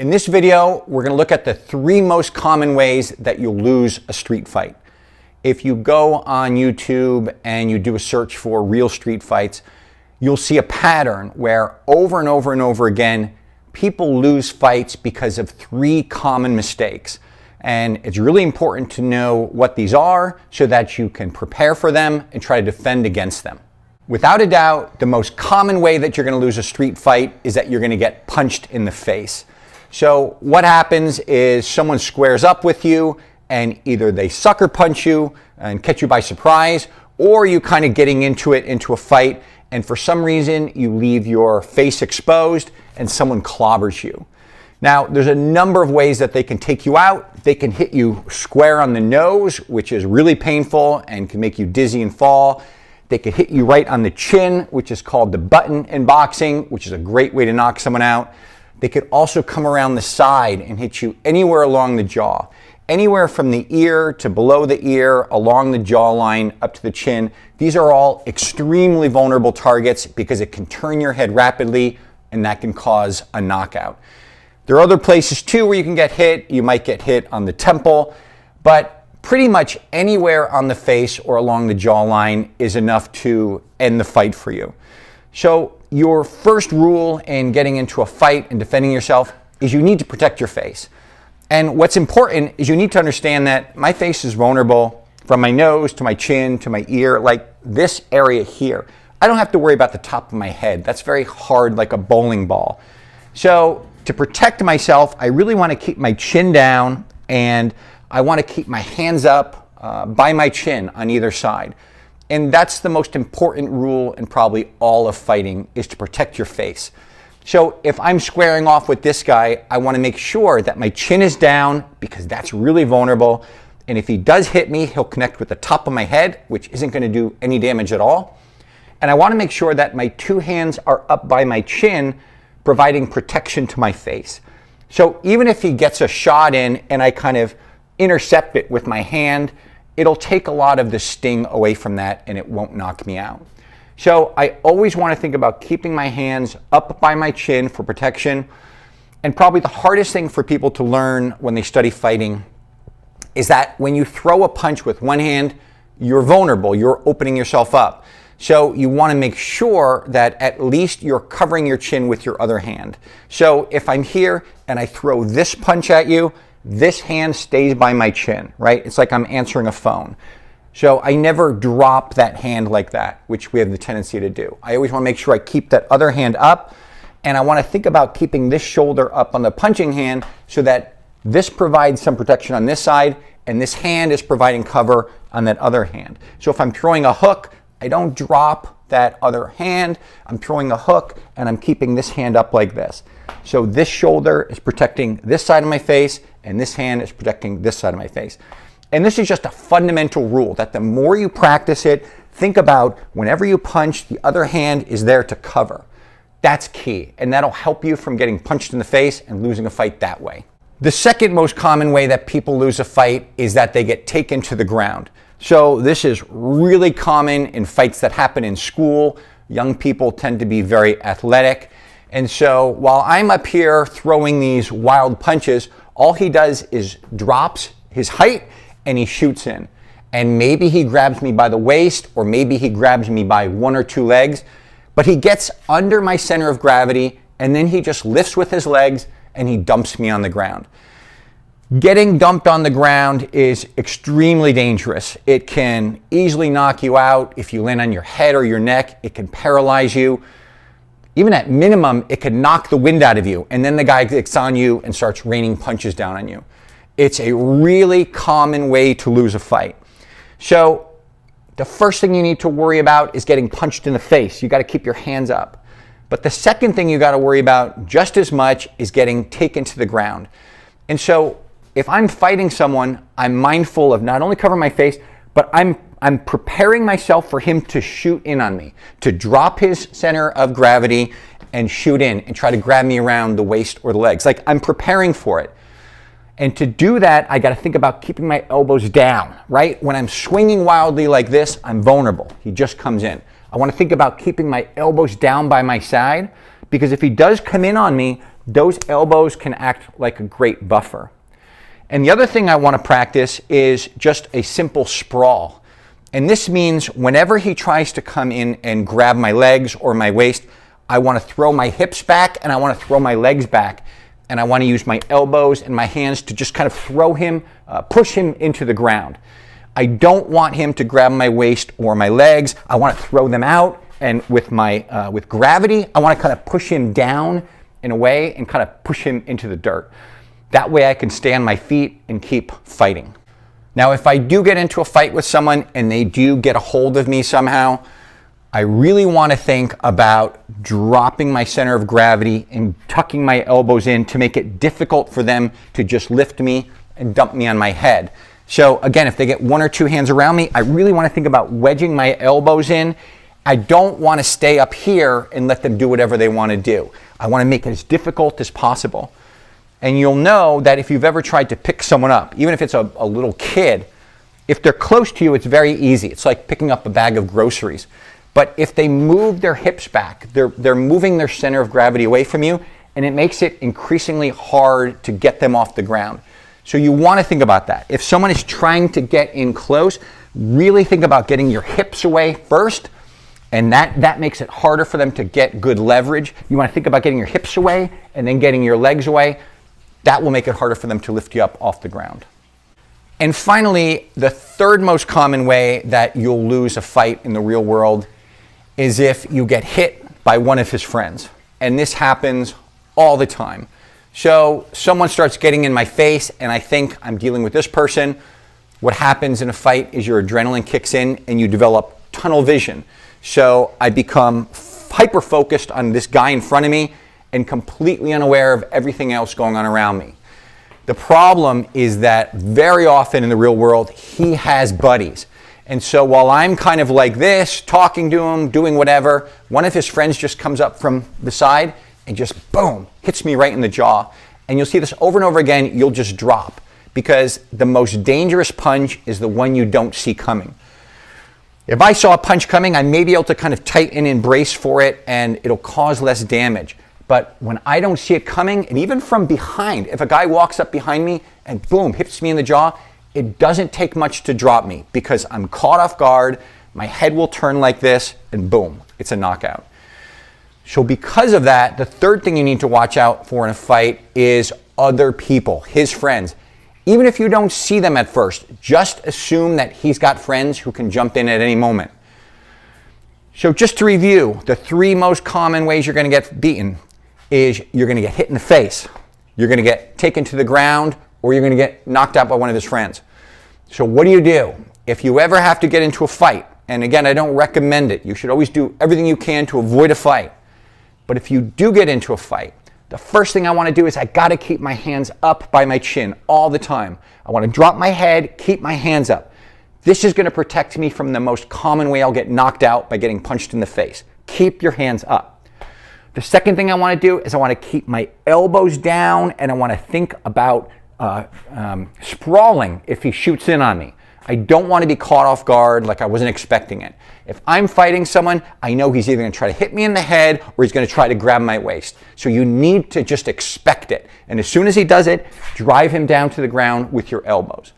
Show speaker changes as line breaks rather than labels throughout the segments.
In this video, we're going to look at the 3 most common ways that you'll lose a street fight. If you go on YouTube and you do a search for real street fights, you'll see a pattern where over and over and over again, people lose fights because of 3 common mistakes. And it's really important to know what these are so that you can prepare for them and try to defend against them. Without a doubt, the most common way that you're going to lose a street fight is that you're going to get punched in the face. So what happens is someone squares up with you and either they sucker punch you and catch you by surprise, or you kind of getting into a fight, and for some reason you leave your face exposed and someone clobbers you. Now, there's a number of ways that they can take you out. They can hit you square on the nose, which is really painful and can make you dizzy and fall. They could hit you right on the chin, which is called the button in boxing, which is a great way to knock someone out. They could also come around the side and hit you anywhere along the jaw. Anywhere from the ear to below the ear, along the jawline, up to the chin. These are all extremely vulnerable targets because it can turn your head rapidly and that can cause a knockout. There are other places too where you can get hit. You might get hit on the temple, but pretty much anywhere on the face or along the jawline is enough to end the fight for you. So your first rule in getting into a fight and defending yourself is you need to protect your face. And what's important is you need to understand that my face is vulnerable from my nose to my chin to my ear, like this area here. I don't have to worry about the top of my head. That's very hard, like a bowling ball. So to protect myself, I really want to keep my chin down and I want to keep my hands up by my chin on either side. And that's the most important rule in probably all of fighting, is to protect your face. So if I'm squaring off with this guy, I want to make sure that my chin is down because that's really vulnerable. And if he does hit me, he'll connect with the top of my head, which isn't going to do any damage at all. And I want to make sure that my 2 hands are up by my chin, providing protection to my face. So even if he gets a shot in and I kind of intercept it with my hand, it'll take a lot of the sting away from that and it won't knock me out. So I always want to think about keeping my hands up by my chin for protection. And probably the hardest thing for people to learn when they study fighting is that when you throw a punch with one hand, you're vulnerable, you're opening yourself up. So you want to make sure that at least you're covering your chin with your other hand. So if I'm here and I throw this punch at you, this hand stays by my chin, right? It's like I'm answering a phone. So I never drop that hand like that, which we have the tendency to do. I always want to make sure I keep that other hand up, and I want to think about keeping this shoulder up on the punching hand so that this provides some protection on this side and this hand is providing cover on that other hand. So if I'm throwing a hook, I don't drop that other hand. I'm throwing a hook and I'm keeping this hand up like this. So this shoulder is protecting this side of my face and this hand is protecting this side of my face. And this is just a fundamental rule that the more you practice it, think about whenever you punch, the other hand is there to cover. That's key, and that'll help you from getting punched in the face and losing a fight that way. The second most common way that people lose a fight is that they get taken to the ground. So this is really common in fights that happen in school. Young people tend to be very athletic. And so while I'm up here throwing these wild punches, all he does is drops his height and he shoots in. And maybe he grabs me by the waist, or maybe he grabs me by 1 or 2 legs, but he gets under my center of gravity and then he just lifts with his legs and he dumps me on the ground. Getting dumped on the ground is extremely dangerous. It can easily knock you out. If you land on your head or your neck, it can paralyze you. Even at minimum, it could knock the wind out of you, and then the guy gets on you and starts raining punches down on you. It's a really common way to lose a fight. So the first thing you need to worry about is getting punched in the face. You got to keep your hands up. But the second thing you got to worry about just as much is getting taken to the ground. And so if I'm fighting someone, I'm mindful of not only covering my face, but I'm preparing myself for him to shoot in on me, to drop his center of gravity and shoot in and try to grab me around the waist or the legs. Like, I'm preparing for it. And to do that, I got to think about keeping my elbows down, right? When I'm swinging wildly like this, I'm vulnerable. He just comes in. I want to think about keeping my elbows down by my side, because if he does come in on me, those elbows can act like a great buffer. And the other thing I want to practice is just a simple sprawl. And this means whenever he tries to come in and grab my legs or my waist, I want to throw my hips back and I want to throw my legs back. And I want to use my elbows and my hands to just kind of throw him, push him into the ground. I don't want him to grab my waist or my legs. I want to throw them out, and with gravity, I want to kind of push him down in a way and kind of push him into the dirt. That way I can stay on my feet and keep fighting. Now, if I do get into a fight with someone and they do get a hold of me somehow, I really want to think about dropping my center of gravity and tucking my elbows in to make it difficult for them to just lift me and dump me on my head. So again, if they get one or two hands around me, I really want to think about wedging my elbows in. I don't want to stay up here and let them do whatever they want to do. I want to make it as difficult as possible. And you'll know that if you've ever tried to pick someone up, even if it's a little kid, if they're close to you, it's very easy. It's like picking up a bag of groceries. But if they move their hips back, they're moving their center of gravity away from you, and it makes it increasingly hard to get them off the ground. So you want to think about that. If someone is trying to get in close, really think about getting your hips away first, and that makes it harder for them to get good leverage. You want to think about getting your hips away and then getting your legs away. That will make it harder for them to lift you up off the ground. And finally, the third most common way that you'll lose a fight in the real world is if you get hit by one of his friends. And this happens all the time. So someone starts getting in my face and I think I'm dealing with this person. What happens in a fight is your adrenaline kicks in and you develop tunnel vision. So I become hyper-focused on this guy in front of me and completely unaware of everything else going on around me. The problem is that very often in the real world, he has buddies. And so while I'm kind of like this, talking to him, doing whatever, one of his friends just comes up from the side and just boom, hits me right in the jaw. And you'll see this over and over again, you'll just drop. Because the most dangerous punch is the one you don't see coming. If I saw a punch coming, I may be able to kind of tighten and brace for it and it'll cause less damage. But when I don't see it coming, and even from behind, if a guy walks up behind me and boom, hits me in the jaw, it doesn't take much to drop me because I'm caught off guard, my head will turn like this, and boom, it's a knockout. So because of that, the third thing you need to watch out for in a fight is other people, his friends. Even if you don't see them at first, just assume that he's got friends who can jump in at any moment. So just to review, the three most common ways you're going to get beaten is you're going to get hit in the face, you're going to get taken to the ground, or you're going to get knocked out by one of his friends. So what do? If you ever have to get into a fight, and again, I don't recommend it, you should always do everything you can to avoid a fight. But if you do get into a fight, the first thing I want to do is I got to keep my hands up by my chin all the time. I want to drop my head, keep my hands up. This is going to protect me from the most common way I'll get knocked out by getting punched in the face. Keep your hands up. The second thing I want to do is I want to keep my elbows down and I want to think about sprawling if he shoots in on me. I don't want to be caught off guard like I wasn't expecting it. If I'm fighting someone, I know he's either going to try to hit me in the head or he's going to try to grab my waist. So you need to just expect it. And as soon as he does it, drive him down to the ground with your elbows.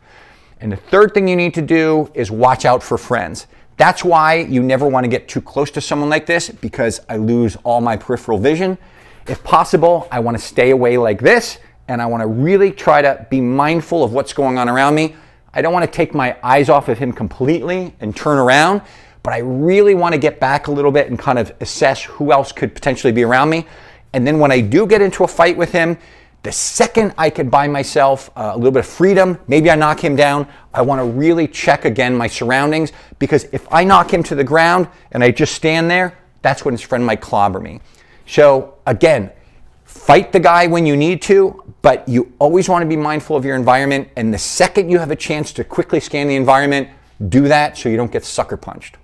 And the third thing you need to do is watch out for friends. That's why you never want to get too close to someone like this because I lose all my peripheral vision. If possible, I want to stay away like this and I want to really try to be mindful of what's going on around me. I don't want to take my eyes off of him completely and turn around, but I really want to get back a little bit and kind of assess who else could potentially be around me. And then when I do get into a fight with him, the second I could buy myself a little bit of freedom, maybe I knock him down, I want to really check again my surroundings because if I knock him to the ground and I just stand there, that's when his friend might clobber me. So again, fight the guy when you need to, but you always want to be mindful of your environment. And the second you have a chance to quickly scan the environment, do that so you don't get sucker punched.